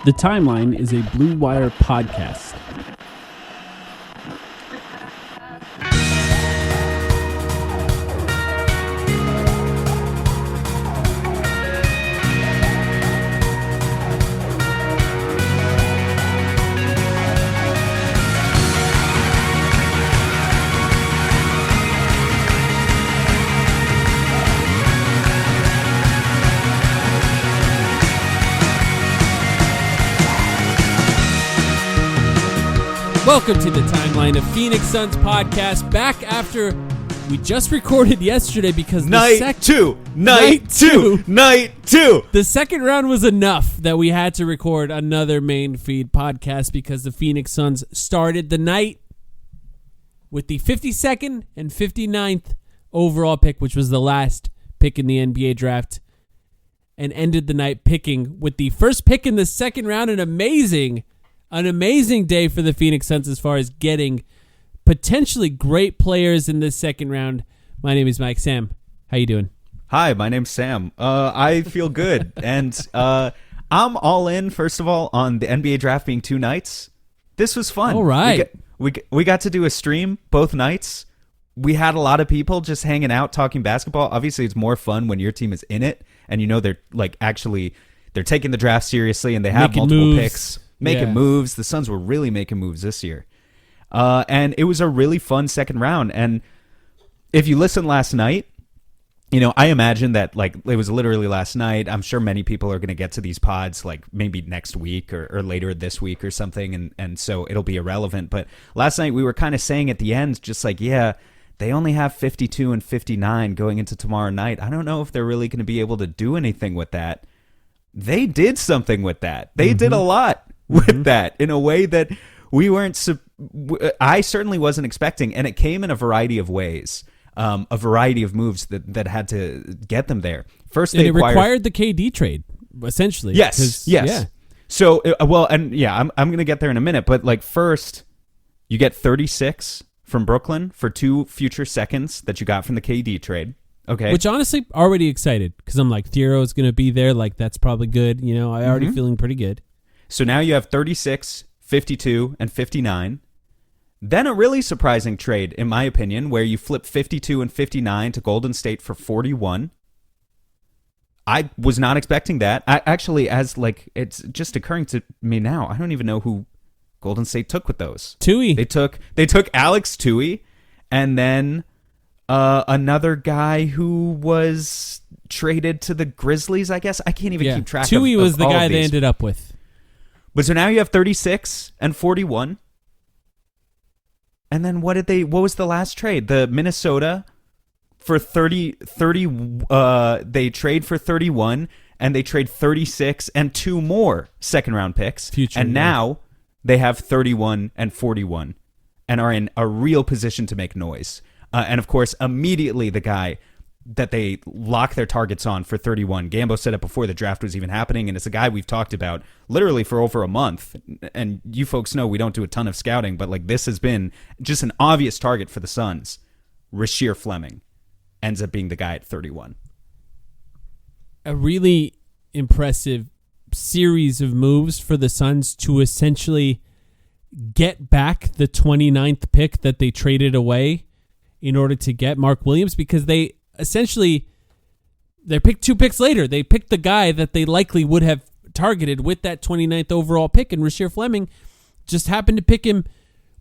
The Timeline is a Blue Wire podcast. Welcome to the Timeline of Phoenix Suns podcast, back after we just recorded yesterday because Night two. The second round was enough that we had to record another main feed podcast because the Phoenix Suns started the night with the 52nd and 59th overall pick, which was the last pick in the NBA draft, and ended the night picking with the first pick in the second round. An amazing day for the Phoenix Suns as far as getting potentially great players in this second round. My name is Mike. Sam, how you doing? Hi, my name's Sam. I feel good, and I'm all in. First of all, on the NBA draft being 2 nights. This was fun. All right, we got to do a stream both nights. We had a lot of people just hanging out talking basketball. Obviously, it's more fun when your team is in it, and you know they're taking the draft seriously, and they have making multiple moves. picks. Making moves. The Suns were really making moves this year. And it was a really fun second round. And if you listened last night, you know, I imagine that like it was literally last night. I'm sure many people are going to get to these pods like maybe next week or later this week or something. And so it'll be irrelevant. But last night we were kind of saying at the end, just like, yeah, they only have 52 and 59 going into tomorrow night. I don't know if they're really going to be able to do anything with that. They did something with that. They did a lot with that in a way that we weren't. I certainly wasn't expecting, and it came in a variety of ways, a variety of moves that had to get them there. First, they required the KD trade, essentially. Yes. Yeah. So, I'm going to get there in a minute, but like first, you get 36 from Brooklyn for 2 future seconds that you got from the KD trade. Okay. Which honestly, already excited because I'm like, Thero's going to be there. Like, that's probably good. You know, I already feeling pretty good. So now you have 36, 52, and 59. Then a really surprising trade, in my opinion, where you flip 52 and 59 to Golden State for 41. I was not expecting that. It's just occurring to me now. I don't even know who Golden State took with those. Tui. They took Alex Tui, and then another guy who was traded to the Grizzlies, I guess. I can't even keep track of Tui was the all guy of they these. ended up with. But so now you have 36 and 41. And then what was the last trade? The Minnesota for 30 they trade for 31 and they trade 36 and 2 more second round picks. Now they have 31 and 41 and are in a real position to make noise. And of course, immediately the guy that they lock their targets on for 31. Gambo said it before the draft was even happening, and it's a guy we've talked about literally for over a month. And you folks know we don't do a ton of scouting, but like this has been just an obvious target for the Suns. Rasheer Fleming ends up being the guy at 31. A really impressive series of moves for the Suns to essentially get back the 29th pick that they traded away in order to get Mark Williams, because they picked 2 picks later. They picked the guy that they likely would have targeted with that 29th overall pick, and Rasheer Fleming just happened to pick him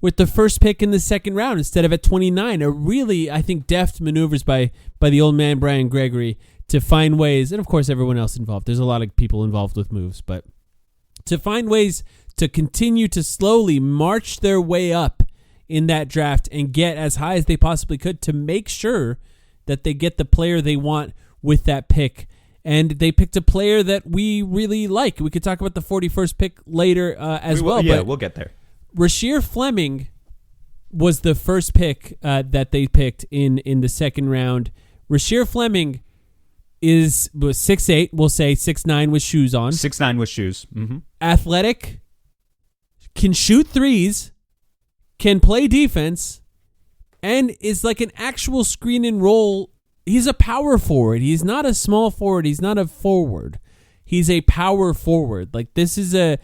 with the first pick in the second round instead of at 29. A really, I think, deft maneuvers by the old man Brian Gregory to find ways, and of course everyone else involved. There's a lot of people involved with moves, but to find ways to continue to slowly march their way up in that draft and get as high as they possibly could to make sure that they get the player they want with that pick. And they picked a player that we really like. We could talk about the 41st pick later as well. Yeah, but we'll get there. Rasheer Fleming was the first pick that they picked in the second round. Rasheer Fleming was 6'8", we'll say 6'9" with shoes on. 6'9" with shoes. Mm-hmm. Athletic, can shoot threes, can play defense, and is like an actual screen and roll. He's a power forward. He's not a small forward. He's not a forward. He's a power forward. Like, this is a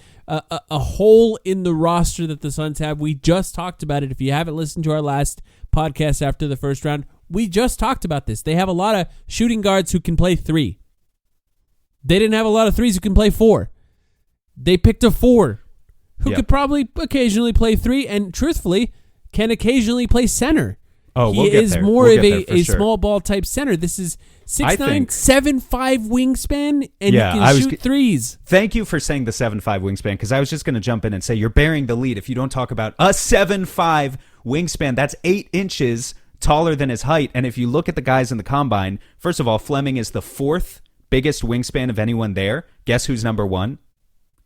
hole in the roster that the Suns have. We just talked about it. If you haven't listened to our last podcast after the first round, we just talked about this. They have a lot of shooting guards who can play 3. They didn't have a lot of 3s who can play 4. They picked a 4 who could probably occasionally play 3 and, truthfully, can occasionally play center. Oh, he we'll get is there. more We'll of get there a for sure. small ball type center. This is 6'9", think- 7'5" wingspan, and Yeah, he I can was shoot threes. Thank you for saying the 7'5" wingspan, because I was just going to jump in and say you're bearing the lead if you don't talk about a 7'5" wingspan. That's 8 inches taller than his height. And if you look at the guys in the combine, first of all, Fleming is the 4th biggest wingspan of anyone there. Guess who's number 1?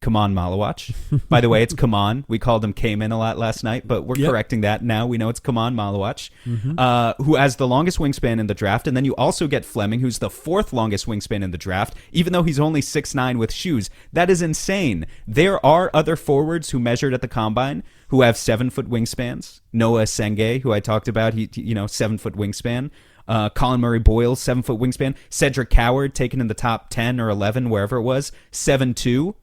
Kaman Malawach. By the way, it's Kaman. We called him Cayman a lot last night, but we're correcting that now. We know it's Kaman Malawach, who has the longest wingspan in the draft. And then you also get Fleming, who's the 4th longest wingspan in the draft, even though he's only 6'9" with shoes. That is insane. There are other forwards who measured at the combine who have 7-foot wingspans. Noah Senge, who I talked about, he 7-foot wingspan. Colin Murray-Boyle, 7-foot wingspan. Cedric Coward, taken in the top 10 or 11, wherever it was, 7'2".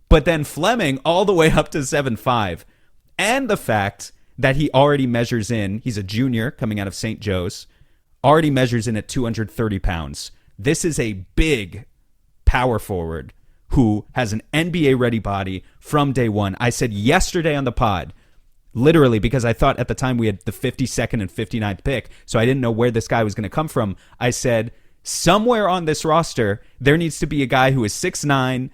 But then Fleming all the way up to 7'5". And the fact that he already measures in, he's a junior coming out of St. Joe's, already measures in at 230 pounds. This is a big power forward who has an NBA-ready body from day one. I said yesterday on the pod, literally, because I thought at the time we had the 52nd and 59th pick, so I didn't know where this guy was going to come from. I said, somewhere on this roster, there needs to be a guy who is 6'9",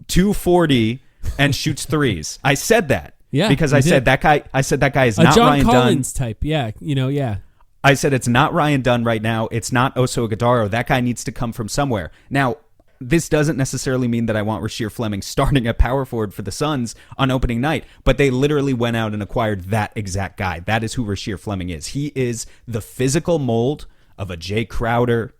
240 and shoots threes. I said that. Yeah, because you I did. said that guy is A not John Ryan Collins Dunn. type. Yeah, yeah. I said it's not Ryan Dunn right now. It's not Oso Ighodaro. That guy needs to come from somewhere. Now, this doesn't necessarily mean that I want Rasheer Fleming starting at power forward for the Suns on opening night, but they literally went out and acquired that exact guy. That is who Rasheer Fleming is. He is the physical mold of a Jay Crowder,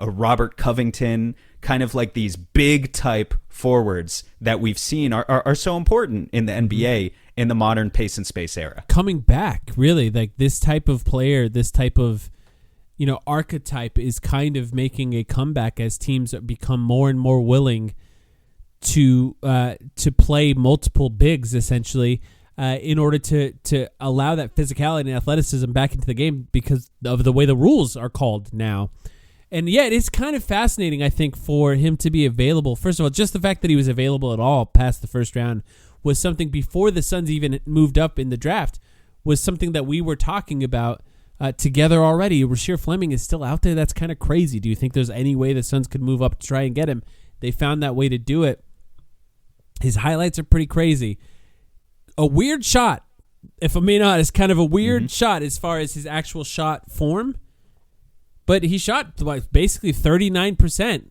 a Robert Covington, kind of like these big type forwards that we've seen are so important in the NBA in the modern pace and space era. Coming back, really, like this type of player, this type of archetype is kind of making a comeback as teams become more and more willing to play multiple bigs, essentially, in order to allow that physicality and athleticism back into the game because of the way the rules are called now. And yeah, it's kind of fascinating, I think, for him to be available. First of all, just the fact that he was available at all past the first round was something before the Suns even moved up in the draft, was something that we were talking about together already. Rasheer Fleming is still out there. That's kind of crazy. Do you think there's any way the Suns could move up to try and get him? They found that way to do it. His highlights are pretty crazy. A weird shot, if I'm being honest, kind of a weird shot as far as his actual shot form. But he shot basically 39%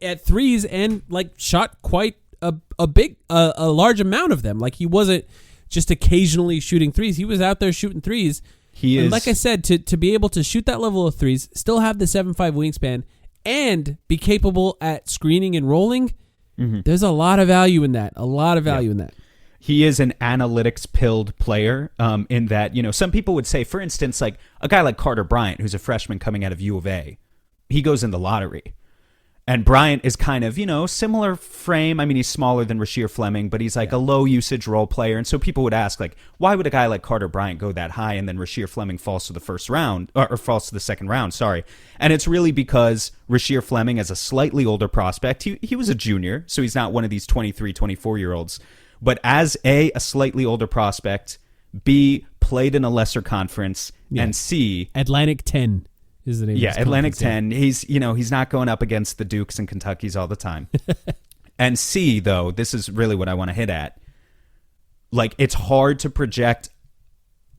at threes and shot quite a large amount of them. Like, he wasn't just occasionally shooting threes. He was out there shooting threes. And like I said, to be able to shoot that level of threes, still have the 7'5" wingspan, and be capable at screening and rolling, there's a lot of value in that. In that. He is an analytics-pilled player in that, some people would say, for instance, like a guy like Carter Bryant, who's a freshman coming out of U of A, he goes in the lottery. And Bryant is kind of, similar frame. I mean, he's smaller than Rasheer Fleming, but he's like a low-usage role player. And so people would ask, like, why would a guy like Carter Bryant go that high and then Rasheer Fleming falls to the first round, or falls to the second round, sorry. And it's really because Rasheer Fleming, as a slightly older prospect, he was a junior, so he's not one of these 23, 24-year-olds. But as A, slightly older prospect, B, played in a lesser conference, and C, Atlantic 10 is the name. Yeah, Atlantic 10. He's not going up against the Dukes and Kentuckys all the time. And C, though, this is really what I want to hit at. Like, it's hard to project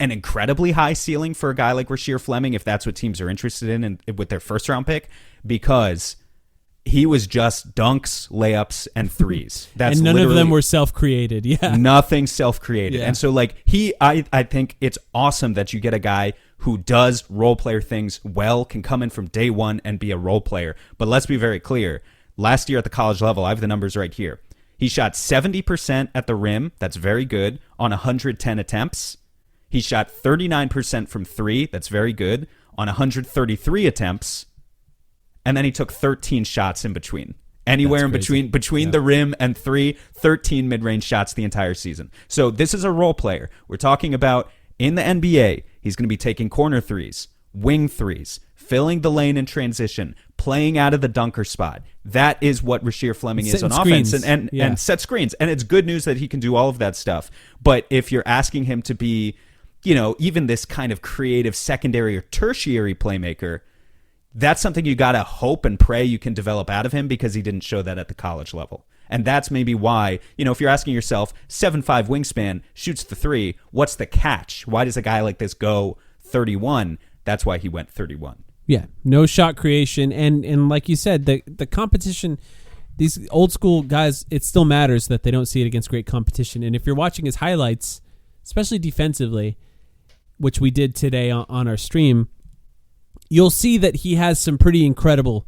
an incredibly high ceiling for a guy like Rasheer Fleming if that's what teams are interested in with their first round pick, because he was just dunks, layups, and threes. And none of them were self-created. Yeah, nothing self-created. And so, like, I think it's awesome that you get a guy who does role player things well, can come in from day one and be a role player. But let's be very clear. Last year at the college level, I have the numbers right here. He shot 70% at the rim. That's very good. On 110 attempts. He shot 39% from three. That's very good. On 133 attempts. And then he took 13 shots in between. Anywhere in That's crazy. between the rim and 13 mid-range shots the entire season. So this is a role player. We're talking about in the NBA, he's going to be taking corner threes, wing threes, filling the lane in transition, playing out of the dunker spot. That is what Rasheer Fleming is on offense, and set screens. And it's good news that he can do all of that stuff. But if you're asking him to be, even this kind of creative secondary or tertiary playmaker, that's something you got to hope and pray you can develop out of him, because he didn't show that at the college level. And that's maybe why, if you're asking yourself, 7'5" wingspan, shoots the three, what's the catch? Why does a guy like this go 31? That's why he went 31. Yeah, no shot creation. And like you said, the competition, these old school guys, it still matters that they don't see it against great competition. And if you're watching his highlights, especially defensively, which we did today on our stream, you'll see that he has some pretty incredible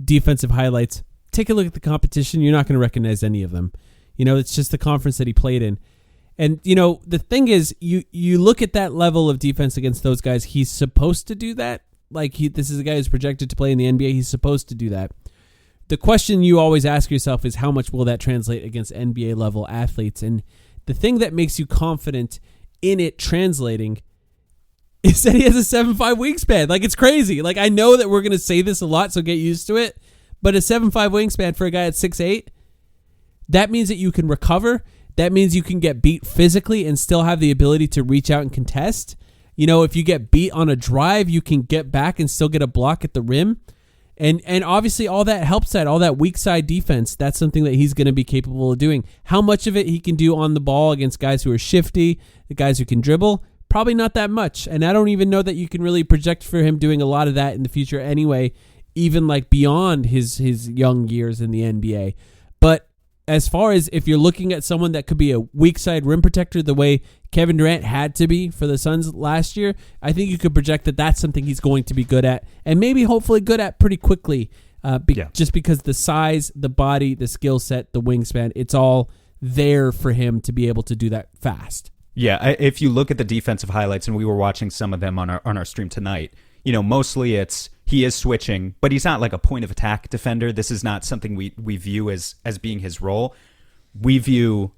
defensive highlights. Take a look at the competition. You're not going to recognize any of them. It's just the conference that he played in. And, the thing is, you look at that level of defense against those guys, he's supposed to do that. This is a guy who's projected to play in the NBA. He's supposed to do that. The question you always ask yourself is, how much will that translate against NBA level athletes? And the thing that makes you confident in it translating is that he has a 7'5" wingspan. It's crazy. I know that we're going to say this a lot, so get used to it. But a 7'5" wingspan for a guy at 6'8", that means that you can recover. That means you can get beat physically and still have the ability to reach out and contest. If you get beat on a drive, you can get back and still get a block at the rim. And obviously all that help side, all that weak side defense, that's something that he's going to be capable of doing. How much of it he can do on the ball against guys who are shifty, the guys who can dribble? Probably not that much. And I don't even know that you can really project for him doing a lot of that in the future anyway, even beyond his young years in the NBA. But as far as if you're looking at someone that could be a weak side rim protector the way Kevin Durant had to be for the Suns last year, I think you could project that that's something he's going to be good at, and maybe hopefully good at pretty quickly, just because the size, the body, the skill set, the wingspan, it's all there for him to be able to do that fast. Yeah, if you look at the defensive highlights, and we were watching some of them on our stream tonight, mostly it's he is switching, but he's not like a point of attack defender. This is not something we view as being his role. We view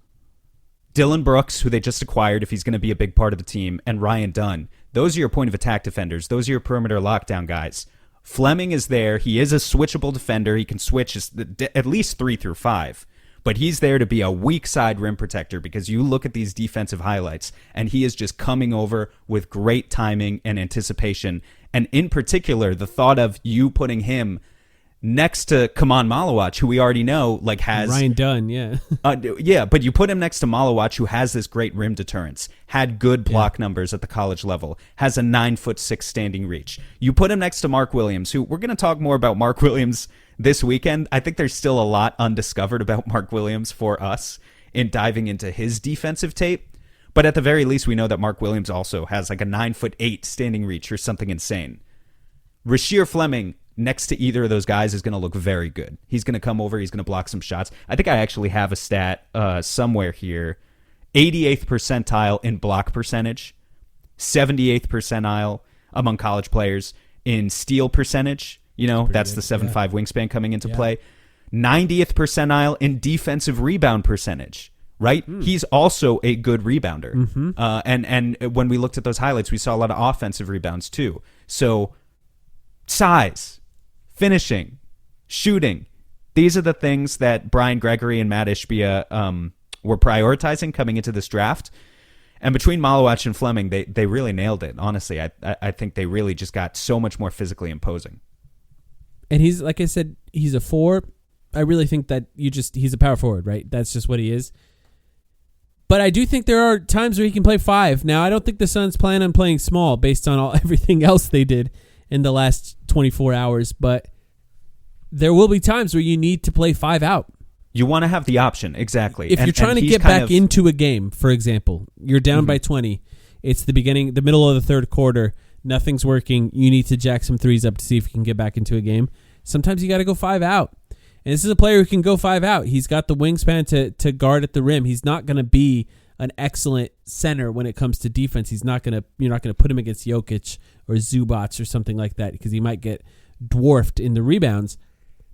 Dylan Brooks, who they just acquired if he's going to be a big part of the team, and Ryan Dunn. Those are your point of attack defenders. Those are your perimeter lockdown guys. Fleming is there. He is a switchable defender. He can switch at least 3 through 5. But he's there to be a weak side rim protector, because you look at these defensive highlights and he is just coming over with great timing and anticipation. And in particular, the thought of you putting him next to Kaman Malawach, who we already know has Ryan Dunn, yeah. But you put him next to Malawach, who has this great rim deterrence, had good block numbers at the college level, has a 9'6" standing reach. You put him next to Mark Williams, who we're going to talk more about Mark Williams this weekend. I think there's still a lot undiscovered about Mark Williams for us in diving into his defensive tape. But at the very least, we know that Mark Williams also has a 9'8" standing reach or something insane. Rasheer Fleming next to either of those guys is going to look very good. He's going to come over. He's going to block some shots. I think I actually have a stat somewhere here. 88th percentile in block percentage. 78th percentile among college players in steal percentage. That's the 7'5" wingspan coming into play. 90th percentile in defensive rebound percentage. Right? He's also a good rebounder. Mm-hmm. And when we looked at those highlights, we saw a lot of offensive rebounds too. So size, finishing, shooting, these are the things that Brian Gregory and Matt Ishbia were prioritizing coming into this draft. And between Malawach and Fleming, they really nailed it. Honestly, I think they really just got so much more physically imposing. And he's, like I said, he's a 4. I really think that he's a power forward, right? That's just what he is. But I do think there are times where he can play 5. Now, I don't think the Suns plan on playing small based on everything else they did in the last 24 hours. But there will be times where you need to play 5 out. You want to have the option, exactly. If you're trying to get back into a game, for example, you're down by 20. It's the middle of the third quarter. Nothing's working. You need to jack some threes up to see if you can get back into a game. Sometimes you got to go 5 out. And this is a player who can go 5 out. He's got the wingspan to guard at the rim. He's not going to be an excellent center when it comes to defense. You're not going to put him against Jokic or Zubac or something like that, because he might get dwarfed in the rebounds.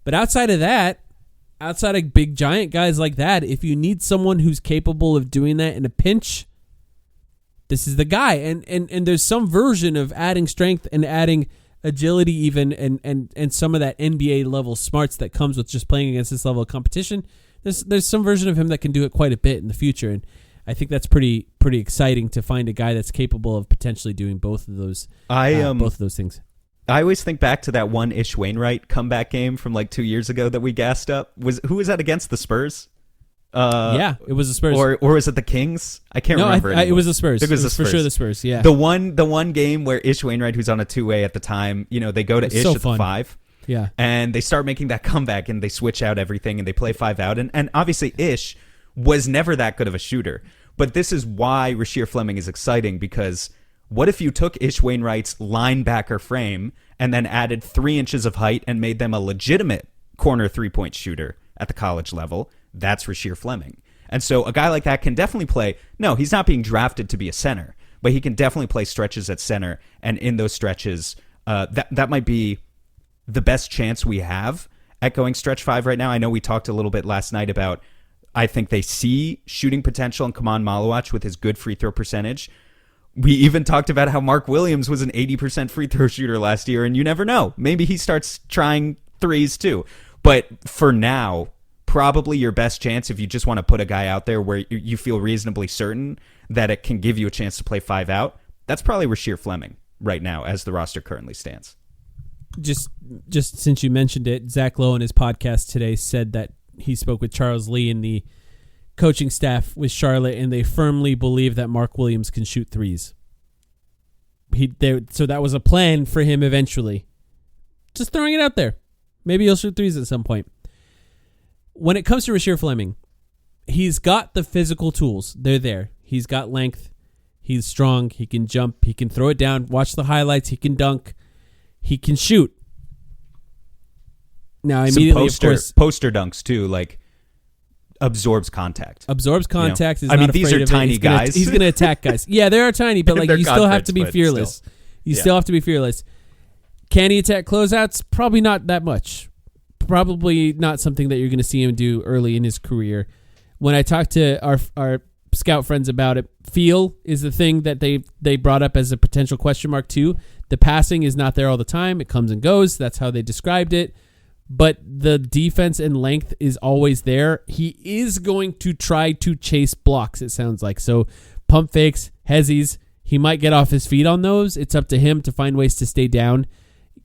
But outside of that, outside of big giant guys like that, if you need someone who's capable of doing that in a pinch, this is the guy. And there's some version of adding strength and adding agility even and some of that NBA level smarts that comes with just playing against this level of competition. There's some version of him that can do it quite a bit in the future, and I think that's pretty exciting to find a guy that's capable of potentially doing both of those both of those things. I always think back to that one Ish Wainwright comeback game from like 2 years ago that we gassed up. Who was that against, the Spurs? Yeah, it was the Spurs. Or was it the Kings? I can't remember. It was the Spurs. It was the Spurs. For sure the Spurs, yeah. The one game where Ish Wainwright, who's on a two-way at the time, they go to Ish at the 5. Yeah. And they start making that comeback and they switch out everything and they play 5 out. And obviously Ish was never that good of a shooter. But this is why Rasheer Fleming is exciting, because what if you took Ish Wainwright's linebacker frame and then added 3 inches of height and made them a legitimate corner 3-point shooter at the college level? That's Rasheer Fleming. And so a guy like that can definitely play. No, he's not being drafted to be a center, but he can definitely play stretches at center. And in those stretches, that might be the best chance we have at going stretch 5 right now. I know we talked a little bit last night about, I think they see shooting potential in Kaman Malawach with his good free throw percentage. We even talked about how Mark Williams was an 80% free throw shooter last year, and you never know. Maybe he starts trying threes too. But for now, probably your best chance, if you just want to put a guy out there where you feel reasonably certain that it can give you a chance to play 5 out, that's probably Rasheer Fleming right now as the roster currently stands. Just since you mentioned it, Zach Lowe in his podcast today said that he spoke with Charles Lee and the coaching staff with Charlotte, and they firmly believe that Mark Williams can shoot threes. So that was a plan for him eventually. Just throwing it out there. Maybe he'll shoot threes at some point. When it comes to Rasheer Fleming, he's got the physical tools. They're there. He's got length. He's strong. He can jump. He can throw it down. Watch the highlights. He can dunk. He can shoot. Now, immediately, of course, poster dunks too, like absorbs contact. Is I mean, not these afraid are of tiny it. guys. He's going to attack guys. Yeah, they are tiny, but like you still have to be fearless. You still have to be fearless. Can he attack closeouts? Probably not that much. Probably not something that you're going to see him do early in his career. When I talked to our scout friends about it, feel is the thing that they brought up as a potential question mark too. The passing is not there all the time. It comes and goes. That's how they described it. But the defense and length is always there. He is going to try to chase blocks, it sounds like. So pump fakes, hezzies, he might get off his feet on those. It's up to him to find ways to stay down.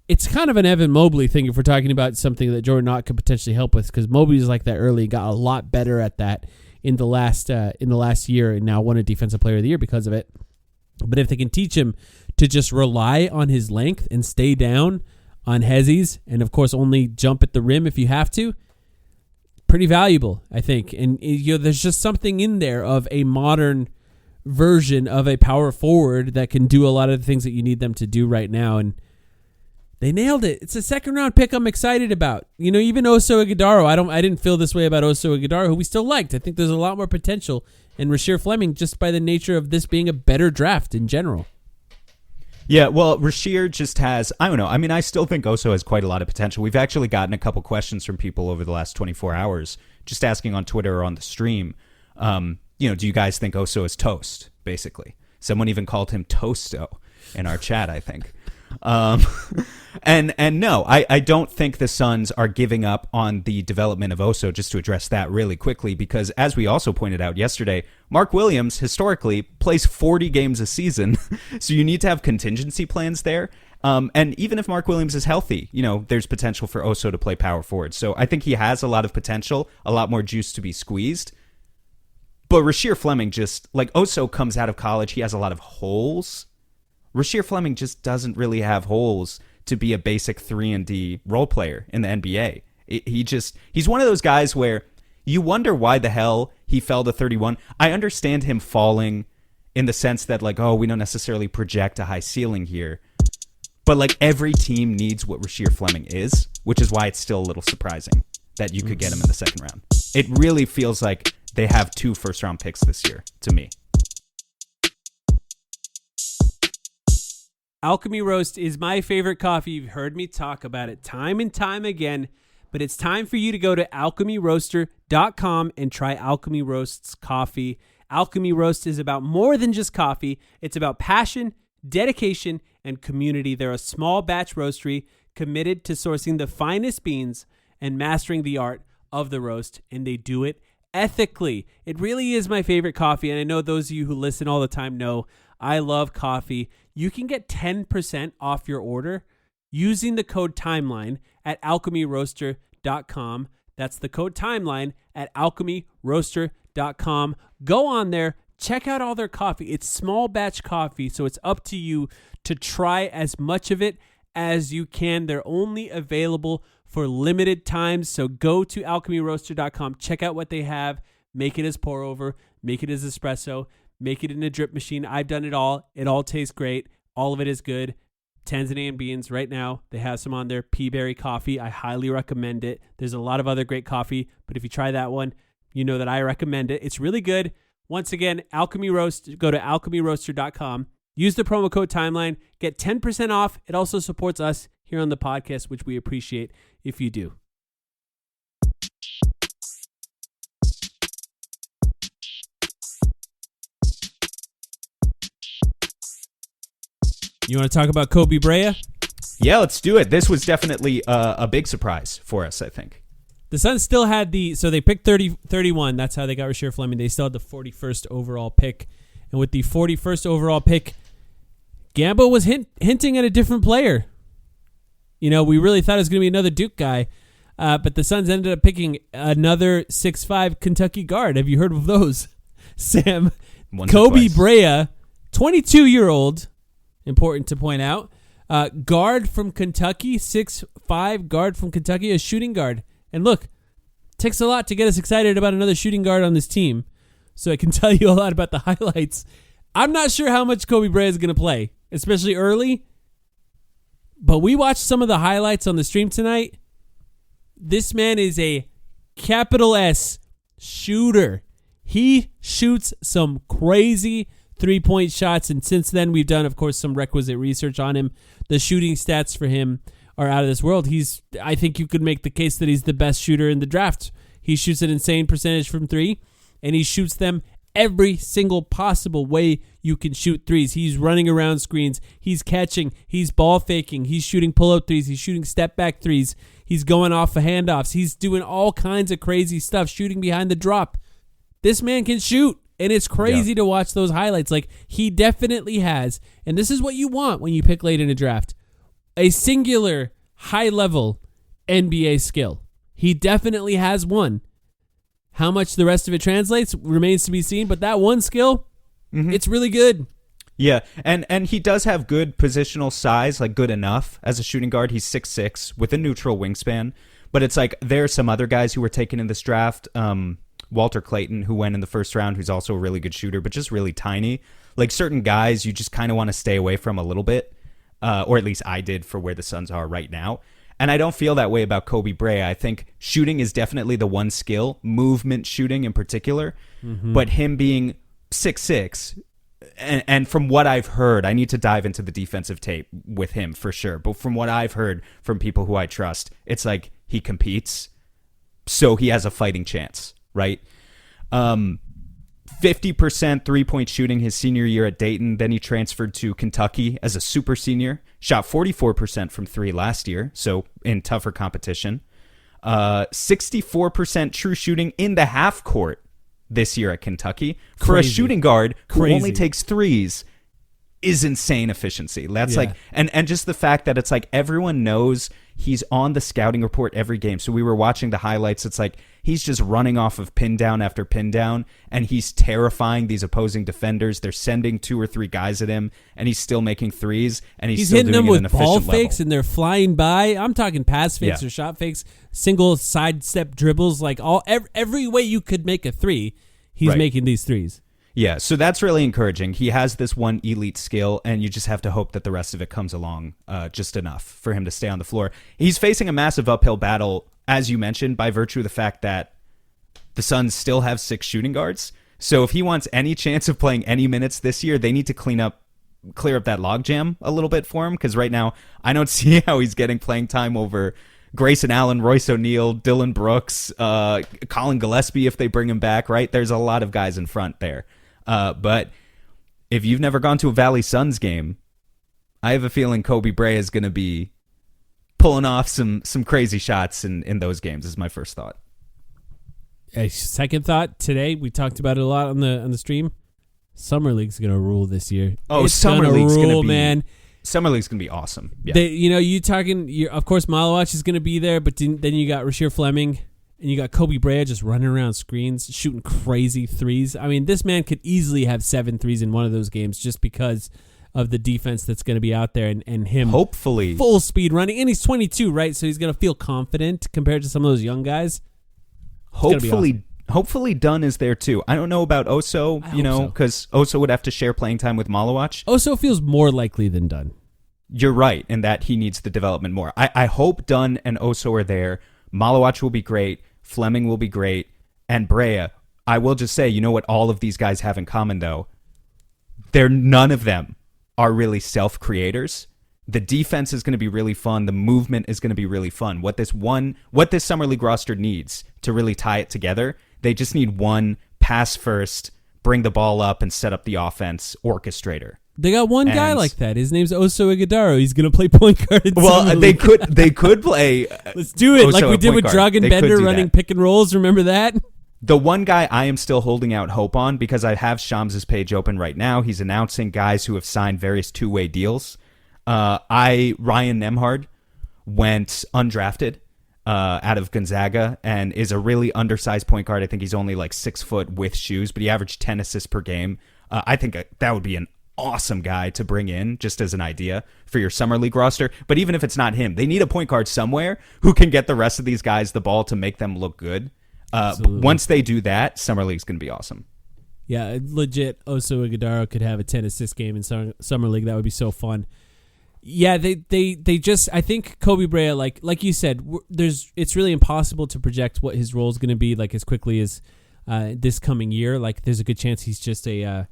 It's kind of an Evan Mobley thing if we're talking about something that Jordan Ott could potentially help with, because Mobley's like that early, got a lot better at that in the last year, and now won a Defensive Player of the Year because of it. But if they can teach him to just rely on his length and stay down on hezzies, and of course only jump at the rim if you have to, pretty valuable, I think. And there's just something in there of a modern version of a power forward that can do a lot of the things that you need them to do right now, and they nailed it. It's a second-round pick I'm excited about. Even Oso Ighodaro, I didn't feel this way about Oso Ighodaro, who we still liked. I think there's a lot more potential in Rasheer Fleming just by the nature of this being a better draft in general. Yeah, well, Rasheer just has, I don't know. I mean, I still think Oso has quite a lot of potential. We've actually gotten a couple questions from people over the last 24 hours, just asking on Twitter or on the stream, do you guys think Oso is toast, basically? Someone even called him Toasto in our chat, I think. And no, I don't think the Suns are giving up on the development of Oso, just to address that really quickly, because as we also pointed out yesterday, Mark Williams historically plays 40 games a season. So you need to have contingency plans there. And even if Mark Williams is healthy, there's potential for Oso to play power forward. So I think he has a lot of potential, a lot more juice to be squeezed. But Rasheer Fleming just, like, Oso comes out of college, he has a lot of holes. Rasheer Fleming just doesn't really have holes to be a basic 3-and-D role player in the NBA. He's one of those guys where you wonder why the hell he fell to 31. I understand him falling in the sense that, like, we don't necessarily project a high ceiling here. But, like, every team needs what Rasheer Fleming is, which is why it's still a little surprising that you could get him in the second round. It really feels like they have 2 first-round picks this year, to me. Alchemy Roast is my favorite coffee. You've heard me talk about it time and time again. but it's time for you to go to alchemyroaster.com and try Alchemy Roast's coffee. Alchemy Roast is about more than just coffee. It's about passion, dedication, and community. They're a small batch roastery committed to sourcing the finest beans and mastering the art of the roast, and they do it ethically. It really is my favorite coffee, and I know those of you who listen all the time know I love coffee. You can get 10% off your order using the code TIMELINE at alchemyroaster.com. That's the code TIMELINE at alchemyroaster.com. Go on there, check out all their coffee. It's small batch coffee, so it's up to you to try as much of it as you can. They're only available for limited times, so go to alchemyroaster.com, check out what they have, make it as pour over, make it as espresso, make it in a drip machine. I've done it all. It all tastes great. All of it is good. Tanzanian beans right now. They have some on their Peaberry coffee. I highly recommend it. There's a lot of other great coffee, but if you try that one, you know that I recommend it. It's really good. Once again, Alchemy Roast, go to alchemyroaster.com. Use the promo code TIMELINE. Get 10% off. It also supports us here on the podcast, which we appreciate if you do. You want to talk about Kobe Brea? Yeah, let's do it. This was definitely a big surprise for us, I think. The Suns still had so they picked 31. That's how they got Rasheer Fleming. They still had the 41st overall pick. And with the 41st overall pick, Gambo was hinting at a different player. You know, we really thought it was going to be another Duke guy. But the Suns ended up picking another 6'5" Kentucky guard. Have you heard of those, Sam? Kobe Brea, 22-year-old, important to point out, guard from Kentucky, 6'5" guard from Kentucky, a shooting guard. And look, takes a lot to get us excited about another shooting guard on this team. So I can tell you a lot about the highlights. I'm not sure how much Kobe Brea is going to play, especially early. But we watched some of the highlights on the stream tonight. This man is a capital S shooter. He shoots some crazy three-point shots. And since then, we've done, of course, some requisite research on him. The shooting stats for him are out of this world. I think you could make the case that he's the best shooter in the draft. He shoots an insane percentage from three, and he shoots them every single possible way you can shoot threes. He's running around screens. He's catching. He's ball faking. He's shooting pull-up threes. He's shooting step-back threes. He's going off of handoffs. He's doing all kinds of crazy stuff, shooting behind the drop. This man can shoot, and it's crazy to watch those highlights. Like, he definitely has, and this is what you want when you pick late in a draft, a singular high-level NBA skill. He definitely has one. How much the rest of it translates remains to be seen, but that one skill, it's really good. Yeah, and he does have good positional size, like good enough as a shooting guard. He's 6'6" with a neutral wingspan, but it's like there are some other guys who were taken in this draft. Walter Clayton, who went in the first round, who's also a really good shooter, but just really tiny. Like certain guys you just kind of want to stay away from a little bit. Or at least I did for where the Suns are right now. And I don't feel that way about Kobe Brea. I think shooting is definitely the one skill, movement shooting in particular. But him being 6'6", and from what I've heard, I need to dive into the defensive tape with him for sure. But from what I've heard from people who I trust, it's like he competes, so he has a fighting chance, right? 50% three-point shooting his senior year at Dayton. Then he transferred to Kentucky as a super senior. Shot 44% from three last year, so in tougher competition. 64% true shooting in the half court this year at Kentucky. For a shooting guard who only takes threes is insane efficiency. That's like, and just the fact that it's like everyone knows he's on the scouting report every game. So we were watching the highlights. It's like he's just running off of pin down after pin down, and he's terrifying these opposing defenders. They're sending 2 or 3 guys at him, and he's still making threes, and he's still hitting doing them it with ball level. fakes, and they're flying by. I'm talking pass fakes or shot fakes, single side step dribbles, like every way you could make a three, he's making these threes. Yeah, so that's really encouraging. He has this one elite skill, and you just have to hope that the rest of it comes along just enough for him to stay on the floor. He's facing a massive uphill battle, as you mentioned, by virtue of the fact that the Suns still have 6 shooting guards. So if he wants any chance of playing any minutes this year, they need to clear up that logjam a little bit for him, because right now I don't see how he's getting playing time over Grayson Allen, Royce O'Neal, Dylan Brooks, Colin Gillespie if they bring him back, right? There's a lot of guys in front there. But if you've never gone to a Valley Suns game, I have a feeling Kobe Brea is going to be pulling off some crazy shots in those games is my first thought. A second thought, today we talked about it a lot on the stream. Summer League's going to rule this year. Oh, it's Summer League's going to be, man. Summer League's going to be awesome. Yeah. Of course, Malawach is going to be there, but then you got Rasheer Fleming and you got Kobe Brea just running around screens, shooting crazy threes. I mean, this man could easily have 7 threes in one of those games just because of the defense that's going to be out there and him hopefully full speed running. And he's 22, right? So he's going to feel confident compared to some of those young guys. Hopefully Dunn is there too. I don't know about Oso, because Oso would have to share playing time with Malawach. Oso feels more likely than Dunn. You're right in that he needs the development more. I hope Dunn and Oso are there. Malawach will be great. Fleming will be great. And Brea, I will just say, you know what all of these guys have in common, though? None of them are really self-creators. The defense is going to be really fun. The movement is going to be really fun. What this Summer League roster needs to really tie it together, they just need one pass first, bring the ball up, and set up the offense orchestrator. They got one guy like that. His name's Oso Ighodaro. He's going to play point guard. They could play. Let's do it Oso like we did with Dragan Bender running pick and rolls. Remember that? The one guy I am still holding out hope on, because I have Shams' page open right now. He's announcing guys who have signed various two-way deals. Ryan Nembhard went undrafted out of Gonzaga and is a really undersized point guard. I think he's only like 6 foot with shoes, but he averaged 10 assists per game. I think that would be an awesome guy to bring in just as an idea for your Summer League roster. But even if it's not him, they need a point guard somewhere who can get the rest of these guys the ball to make them look good. Once they do that, Summer League's going to be awesome. Yeah, legit. Oso Ighodaro could have a 10 assist game in Summer League. That would be so fun. Yeah, they just, I think Kobe Brea, like you said, it's really impossible to project what his role is going to be like as quickly as this coming year. Like, there's a good chance he's just a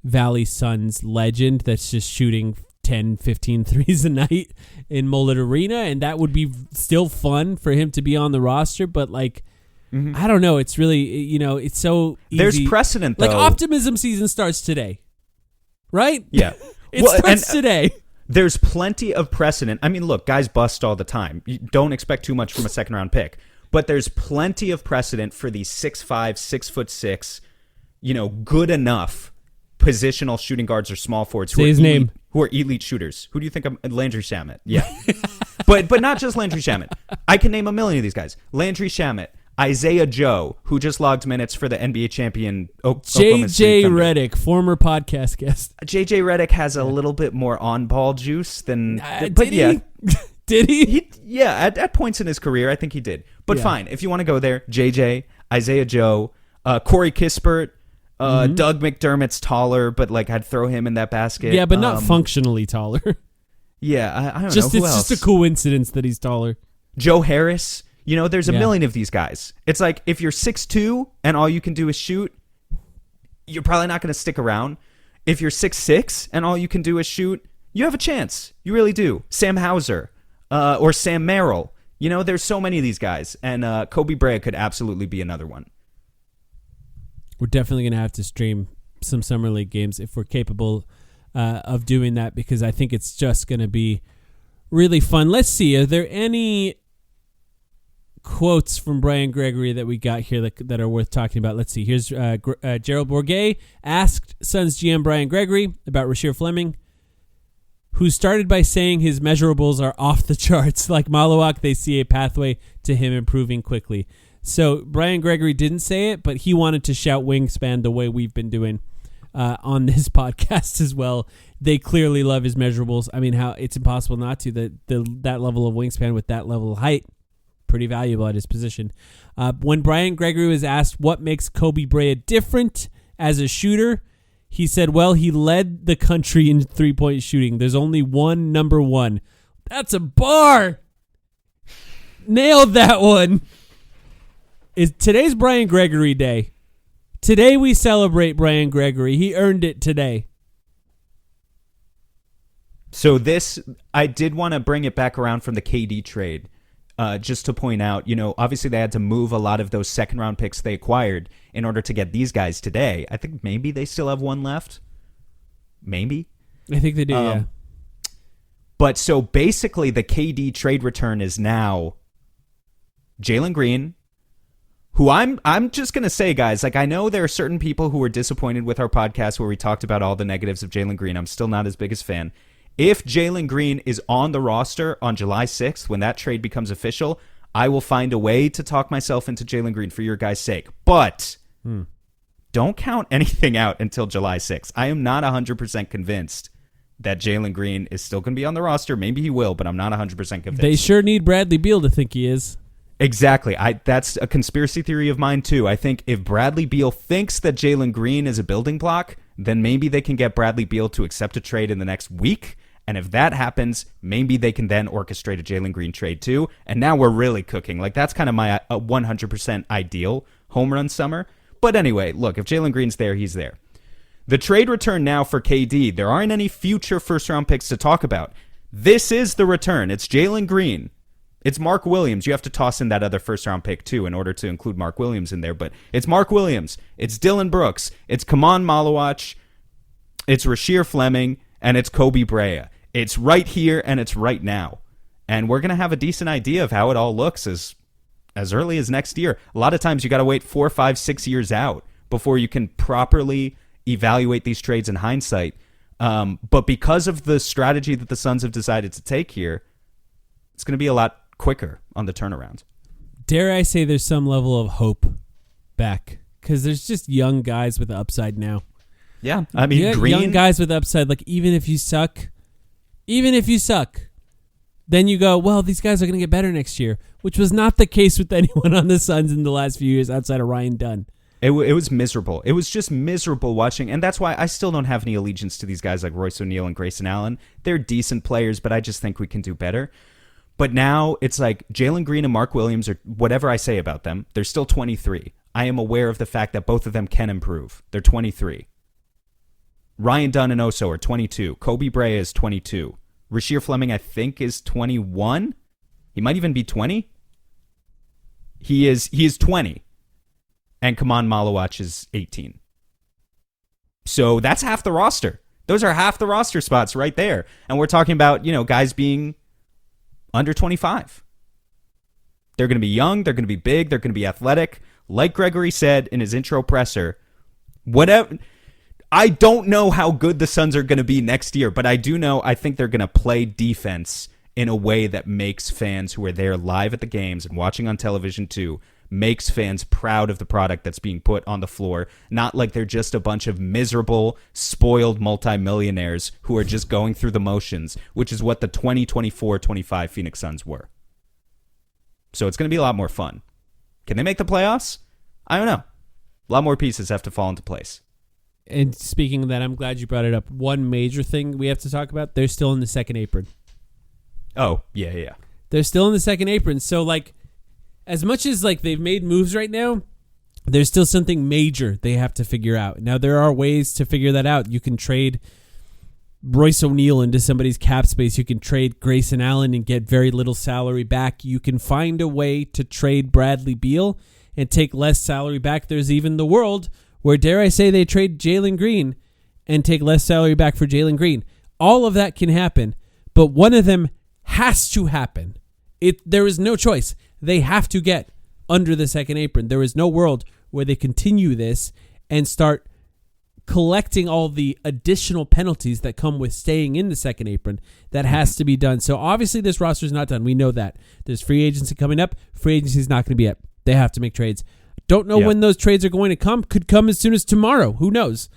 Valley Suns legend that's just shooting 10, 15 threes a night in Mullet Arena, and that would be still fun for him to be on the roster, but like, I don't know. It's really, it's so easy. There's precedent, though. Like, optimism season starts today, right? Yeah. It starts today. There's plenty of precedent. I mean, look, guys bust all the time. You don't expect too much from a second-round pick. But there's plenty of precedent for these 6'5", 6'6", good enough positional shooting guards or small forwards who are elite shooters. Who do you think of? Landry Shamet. Yeah. but not just Landry Shamet. I can name a million of these guys. Landry Shamet. Isaiah Joe, who just logged minutes for the NBA champion Oklahoma City Thunder. JJ Redick, former podcast guest. JJ Redick has a little bit more on-ball juice than... Did he? At points in his career, I think he did. But fine, if you want to go there, JJ, Isaiah Joe, Corey Kispert, Doug McDermott's taller, but like I'd throw him in that basket. Yeah, but not functionally taller. Yeah, I don't know. It's just a coincidence that he's taller. Joe Harris... there's a million of these guys. It's like, if you're 6'2" and all you can do is shoot, you're probably not going to stick around. If you're 6'6" and all you can do is shoot, you have a chance. You really do. Sam Hauser or Sam Merrill. There's so many of these guys. And Kobe Brea could absolutely be another one. We're definitely going to have to stream some Summer League games if we're capable of doing that, because I think it's just going to be really fun. Let's see. Are there any quotes from Brian Gregory that we got here that are worth talking about? Let's see. Here's Gerald Bourguet asked Suns GM Brian Gregory about Rasheer Fleming, who started by saying his measurables are off the charts. Like Malawach, they see a pathway to him improving quickly. So Brian Gregory didn't say it, but he wanted to shout wingspan the way we've been doing on this podcast as well. They clearly love his measurables. I mean, how it's impossible not to. That level of wingspan with that level of height, pretty valuable at his position. When Brian Gregory was asked what makes Kobe Brea different as a shooter, he said, well, he led the country in three-point shooting. There's only one number one. That's a bar. Nailed that one. Today's Brian Gregory Day. Today we celebrate Brian Gregory. He earned it today. So I did want to bring it back around from the KD trade. just to point out, obviously they had to move a lot of those second round picks they acquired in order to get these guys today. I think maybe they still have one left. Maybe. I think they do, yeah. But so basically the KD trade return is now Jalen Green, who I'm just going to say, guys, like I know there are certain people who were disappointed with our podcast where we talked about all the negatives of Jalen Green. I'm still not as big as fan. If Jalen Green is on the roster on July 6th, when that trade becomes official, I will find a way to talk myself into Jalen Green for your guys' sake. But don't count anything out until July 6th. I am not 100% convinced that Jalen Green is still going to be on the roster. Maybe he will, but I'm not 100% convinced. They sure need Bradley Beal to think he is. Exactly. That's a conspiracy theory of mine, too. I think if Bradley Beal thinks that Jalen Green is a building block, then maybe they can get Bradley Beal to accept a trade in the next week. And if that happens, maybe they can then orchestrate a Jalen Green trade too. And now we're really cooking. Like that's kind of my 100% ideal home run summer. But anyway, look, if Jalen Green's there, he's there. The trade return now for KD, there aren't any future first-round picks to talk about. This is the return. It's Jalen Green. It's Mark Williams. You have to toss in that other first-round pick too in order to include Mark Williams in there. But it's Mark Williams. It's Dylan Brooks. It's Kaman Malawach. It's Rasheer Fleming. And it's Kobe Brea. It's right here and it's right now. And we're going to have a decent idea of how it all looks as early as next year. A lot of times you got to wait 4, 5, 6 years out before you can properly evaluate these trades in hindsight. But because of the strategy that the Suns have decided to take here, it's going to be a lot quicker on the turnaround. Dare I say there's some level of hope back? Because there's just young guys with upside now. Yeah, I mean, Green, young guys with upside. Like even if you suck, then you go, well, these guys are going to get better next year, which was not the case with anyone on the Suns in the last few years outside of Ryan Dunn. It was miserable. It was just miserable watching, and that's why I still don't have any allegiance to these guys like Royce O'Neal and Grayson Allen. They're decent players, but I just think we can do better. But now it's like Jalen Green and Mark Williams, or whatever I say about them, they're still 23. I am aware of the fact that both of them can improve. They're 23. Ryan Dunn and Oso are 22. Kobe Brea is 22. Rasheer Fleming, I think, is 21. He might even be 20. He is 20. And Kaman Malawach is 18. So that's half the roster. Those are half the roster spots right there. And we're talking about, guys being under 25. They're going to be young. They're going to be big. They're going to be athletic. Like Gregory said in his intro presser, whatever... I don't know how good the Suns are going to be next year, but I do know I think they're going to play defense in a way that makes fans who are there live at the games and watching on television too, makes fans proud of the product that's being put on the floor, not like they're just a bunch of miserable, spoiled multimillionaires who are just going through the motions, which is what the 2024-25 Phoenix Suns were. So it's going to be a lot more fun. Can they make the playoffs? I don't know. A lot more pieces have to fall into place. And speaking of that, I'm glad you brought it up. One major thing we have to talk about, they're still in the second apron. Oh, yeah. They're still in the second apron. So, as much as, they've made moves right now, there's still something major they have to figure out. Now, there are ways to figure that out. You can trade Royce O'Neal into somebody's cap space. You can trade Grayson Allen and get very little salary back. You can find a way to trade Bradley Beal and take less salary back. There's even the world where, dare I say, they trade Jalen Green and take less salary back for Jalen Green. All of that can happen, but one of them has to happen. There is no choice. They have to get under the second apron. There is no world where they continue this and start collecting all the additional penalties that come with staying in the second apron. That has to be done. So obviously this roster is not done. We know that. There's free agency coming up. Free agency is not going to be up. They have to make trades. Don't know when those trades are going to come. Could come as soon as tomorrow. Who knows?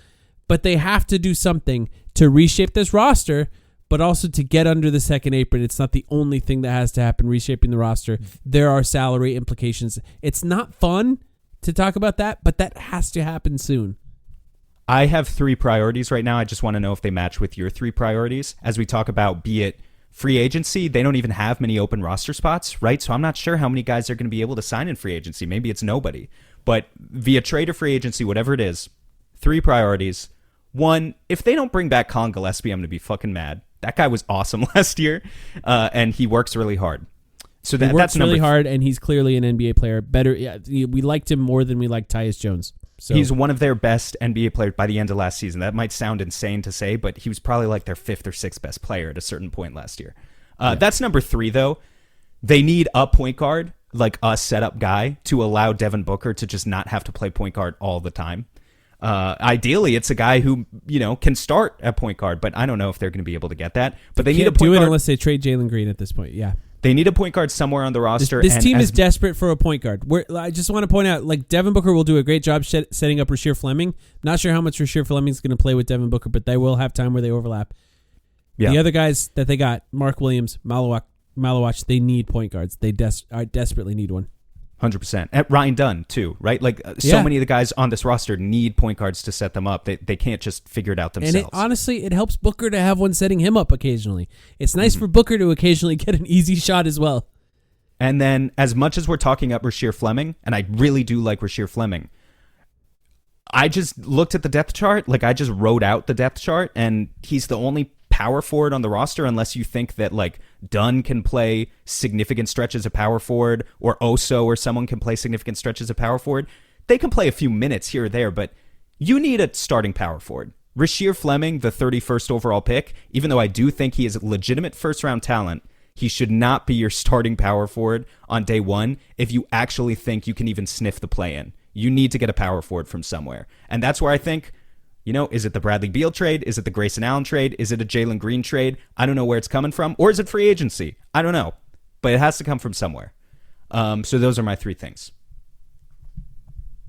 But they have to do something to reshape this roster, but also to get under the second apron. It's not the only thing that has to happen, reshaping the roster. There are salary implications. It's not fun to talk about that, but that has to happen soon. I have 3 priorities right now. I just want to know if they match with your 3 priorities. As we talk about, be it free agency, they don't even have many open roster spots, right? So I'm not sure how many guys are going to be able to sign in free agency. Maybe it's nobody. But via trade or free agency, whatever it is, 3 priorities. 1, if they don't bring back Colin Gillespie, I'm going to be fucking mad. That guy was awesome last year, and he works really hard. So He that's works really number hard, and he's clearly an NBA player. Better, yeah, we liked him more than we liked Tyus Jones. So he's one of their best NBA players by the end of last season. That might sound insane to say, but he was probably like their 5th or 6th best player at a certain point last year. That's number 3, though. They need a point guard, like a setup guy, to allow Devin Booker to just not have to play point guard all the time. Ideally, it's a guy who, can start at point guard, but I don't know if they're going to be able to get that. But they need a point do it guard unless they trade Jalen Green at this point. Yeah. They need a point guard somewhere on the roster. This team is desperate for a point guard. I just want to point out, like, Devin Booker will do a great job setting up Rasheer Fleming. Not sure how much Rasheer Fleming's going to play with Devin Booker, but they will have time where they overlap. Yeah. The other guys that they got, Mark Williams, Malawach, they need point guards. They desperately need one. 100%. At Ryan Dunn, too, right? Like, so many of the guys on this roster need point guards to set them up. They can't just figure it out themselves. And honestly, it helps Booker to have one setting him up occasionally. It's nice for Booker to occasionally get an easy shot as well. And then, as much as we're talking up Rasheer Fleming, and I really do like Rasheer Fleming, I just looked at the depth chart. Like, I just wrote out the depth chart, and he's the only power forward on the roster, unless you think that, like, Dunn can play significant stretches of power forward, or Oso or someone can play significant stretches of power forward. They can play a few minutes here or there, but you need a starting power forward. Rasheer Fleming, the 31st overall pick, even though I do think he is a legitimate first-round talent, he should not be your starting power forward on day one if you actually think you can even sniff the play-in. You need to get a power forward from somewhere. And that's where I think, is it the Bradley Beal trade? Is it the Grayson Allen trade? Is it a Jalen Green trade? I don't know where it's coming from. Or is it free agency? I don't know. But it has to come from somewhere. So those are my 3 things.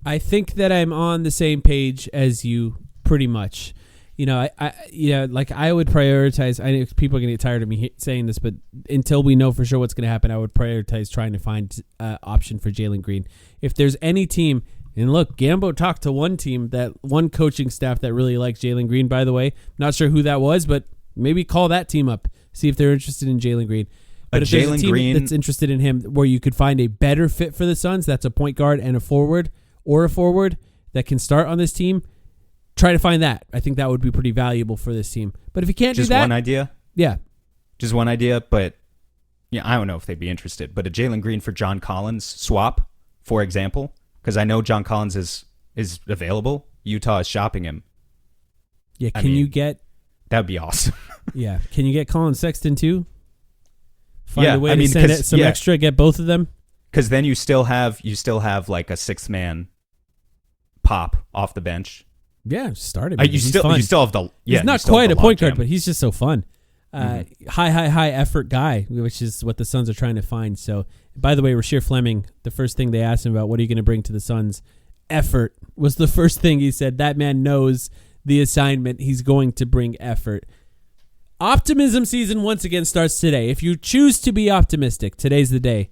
I think that I'm on the same page as you pretty much. I would prioritize. I know people are going to get tired of me saying this, but until we know for sure what's going to happen, I would prioritize trying to find an option for Jalen Green. If there's any team, and look, Gambo talked to one coaching staff that really likes Jalen Green, by the way. Not sure who that was, but maybe call that team up, see if they're interested in Jalen Green. But if there's a team that's interested in him where you could find a better fit for the Suns, that's a point guard and a forward that can start on this team, try to find that. I think that would be pretty valuable for this team. But if you can't do that... Just one idea? Yeah. Just one idea, but I don't know if they'd be interested. But a Jalen Green for John Collins swap, for example, because I know John Collins is available. Utah is shopping him. Yeah, you get... That would be awesome. Yeah. Can you get Colin Sexton too? Find a way to send it some extra, get both of them? Because then you still have like a 6th man pop off the bench. Yeah, started. You still have the. Yeah, he's not quite a point guard, but he's just so fun. High effort guy, which is what the Suns are trying to find. So, by the way, Rasheer Fleming, the first thing they asked him about, what are you going to bring to the Suns? Effort was the first thing he said. That man knows the assignment. He's going to bring effort. Optimism season once again starts today. If you choose to be optimistic, today's the day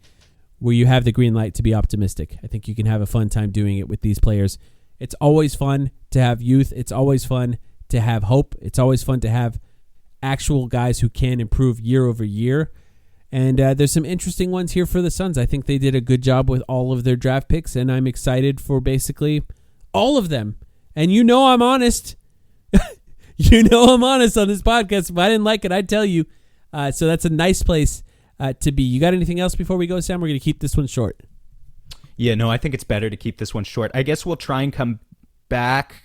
where you have the green light to be optimistic. I think you can have a fun time doing it with these players. It's always fun to have youth. It's always fun to have hope. It's always fun to have actual guys who can improve year over year. And there's some interesting ones here for the Suns. I think they did a good job with all of their draft picks, and I'm excited for basically all of them. And I'm honest. I'm honest on this podcast. If I didn't like it, I'd tell you. So that's a nice place to be. You got anything else before we go, Sam? We're going to keep this one short. Yeah, no, I think it's better to keep this one short. I guess we'll try and come back.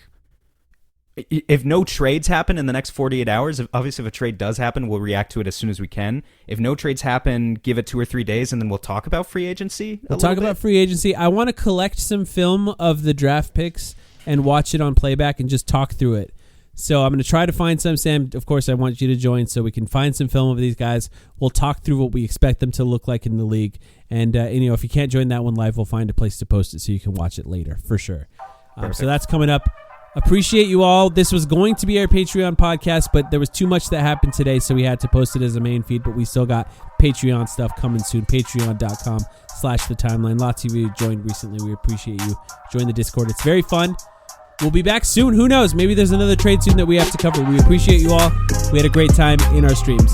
If no trades happen in the next 48 hours, obviously if a trade does happen, we'll react to it as soon as we can. If no trades happen, give it 2 or 3 days, and then we'll talk about free agency. We'll talk about free agency. I want to collect some film of the draft picks and watch it on playback and just talk through it. So I'm going to try to find some. Sam, of course, I want you to join so we can find some film of these guys. We'll talk through what we expect them to look like in the league. And, if you can't join that one live, we'll find a place to post it so you can watch it later, for sure. So that's coming up. Appreciate you all. This was going to be our Patreon podcast, but there was too much that happened today, so we had to post it as a main feed, but we still got Patreon stuff coming soon. Patreon.com/thetimeline. Lots of you joined recently. We appreciate you. Join the Discord. It's very fun. We'll be back soon. Who knows? Maybe there's another trade soon that we have to cover. We appreciate you all. We had a great time in our streams.